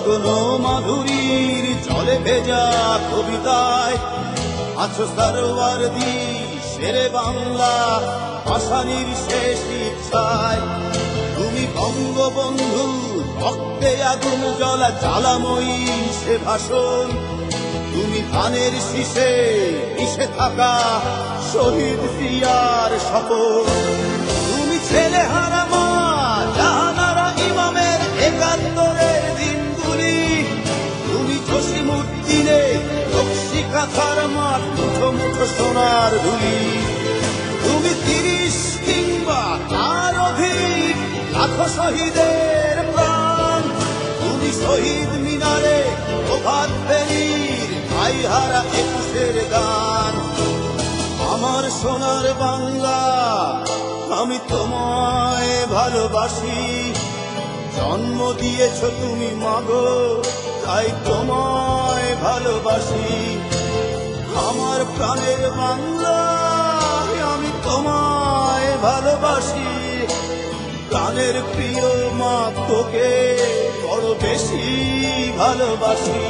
লগ্ন মাধুরীর জলে ভেজা কবিতায় আছো সরোয়ারদি শেরে বাংলা ভাষানির শেষ ইচ্ছায়। তুমি বঙ্গবন্ধু রক্তে আগুন জ্বলা জ্বালাময়ী সে ভাষণ। তুমি ধানের শীষে মিশে থাকা শহীদ জিয়ার শপথ। তুমি ছেলে হারা মা জাহানারা ইমামের একাত্তরের দিনগুলি। তুমি জসিমুদ্দিনে রক্সি কাঁথার মাঠ মুঠো মুঠো সোনার ধুলি। তুমি 30 কিংবা তার অধিক লাখো শহীদের প্রাণ। তুমি শহীদ মিনারে প্রভাত ফেরির ভাইহারা 21-এর গান। আমার সোনার বাংলা আমি তোমায় ভালোবাসি। জন্ম দিয়েছ তুমি মাগো তাই তোমায় ভালোবাসি। আমার প্রাণের বাংলা আমি তোমায় ভালোবাসি। প্রাণের প্রিয় মা তোকে বড় বেশি ভালোবাসি।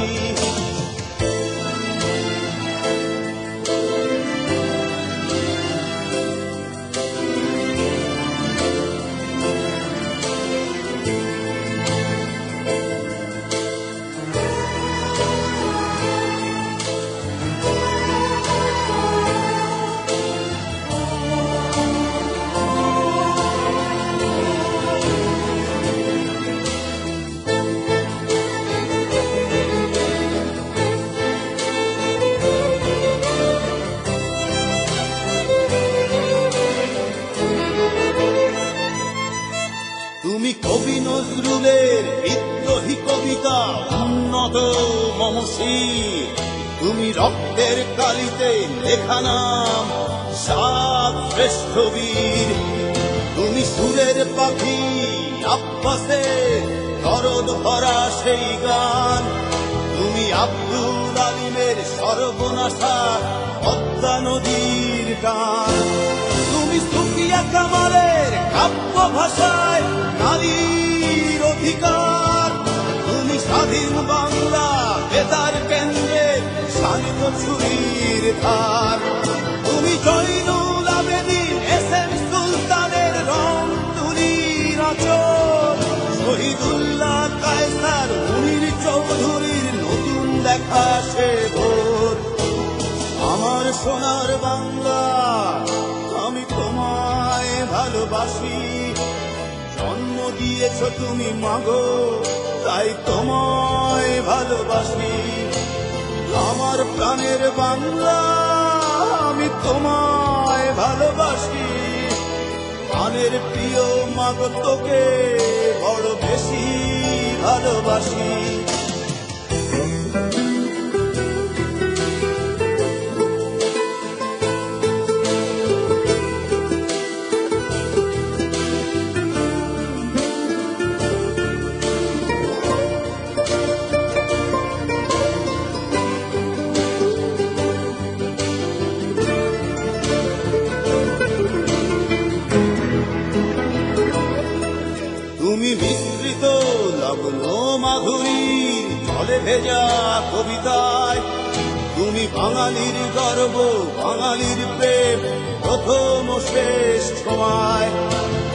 তুমি কবি নজরুলের বিদ্রোহী কবিতা উন্নত মমশির। তুমি রক্তের কালিতে লেখা নাম 7 শ্রেষ্ঠ বীর। তুমি সুরের পাখি আব্বাসের দরদ ভরা সেই গান। তুমি আব্দুল আলিমের সর্বনাশা পদ্মা নদীর গান। তুমি সুফিয়া কামালের কাব্য ভাষায় নারীর অধিকার। তুমি স্বাধীন বাংলা বেতার কেন্দ্রের শান্ত ছুরির ধার। তুমি জয়নুল আবেদিন SM সুলতানের রং তুলির আঁচল। শহীদুল্লাহ কায়সার মুনির চৌধুরীর নতুন দেখা সে ভোর। আমার সোনার বাংলা আমি তোমায় ভালোবাসি। জন্ম দিয়েছ তুমি মাগো তাই তোমায় ভালোবাসি। আমার প্রাণের বাংলা আমি তোমায় ভালোবাসি। প্রাণের প্রিয় মাগো তোকে বড় বেশি ভালোবাসি। তুমি মিশ্রিত লগ্ন মাধুরীর জলে ভেজা কবিতায়। তুমি বাঙালির গর্ব বাঙালির প্রেম প্রথম ও শেষ সময়।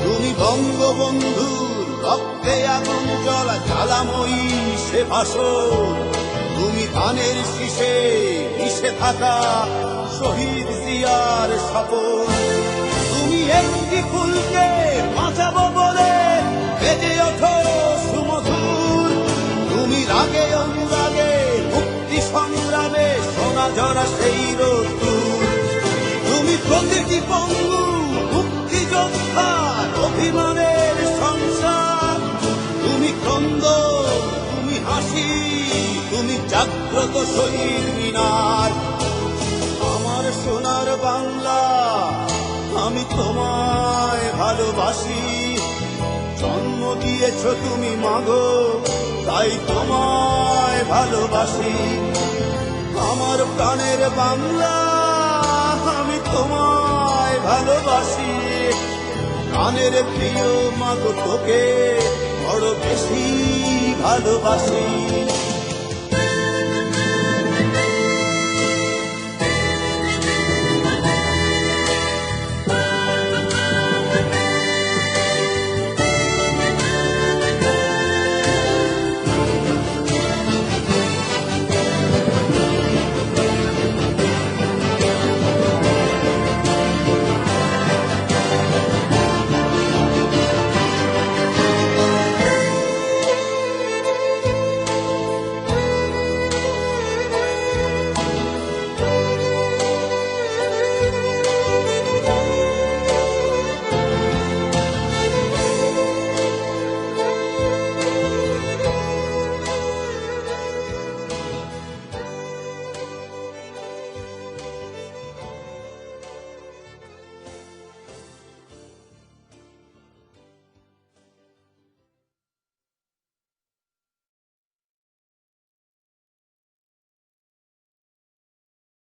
তুমি বঙ্গবন্ধুর রক্তে আগুন জ্বলা জ্বালাময়ী সে ভাষণ। তুমি ধানের শীষে মিশে থাকা শহীদ জিয়ার শপথ। তুমি একটি ফুলকে বাঁচাবো বলে বেজে ওঠো সুমধুর। তুমি রাগে অনুরাগে মুক্তি সংগ্রামে সোনা ঝরা সেই রোদ্দুর। তুমি প্রতিটি পঙ্গু মুক্তিযোদ্ধার অভিমানের সংসার। তুমি ক্রন্দন তুমি হাসি তুমি জাগ্রত শহীদ মিনার। আমার সোনার বাংলা আমি তোমায় ভালোবাসি। জন্ম দিয়েছ তুমি মাগো তাই তোমায় ভালোবাসি। আমার প্রাণের বাংলা আমি তোমায় ভালোবাসি। প্রাণের প্রিয় মাগো তোকে বড় বেশি ভালোবাসি।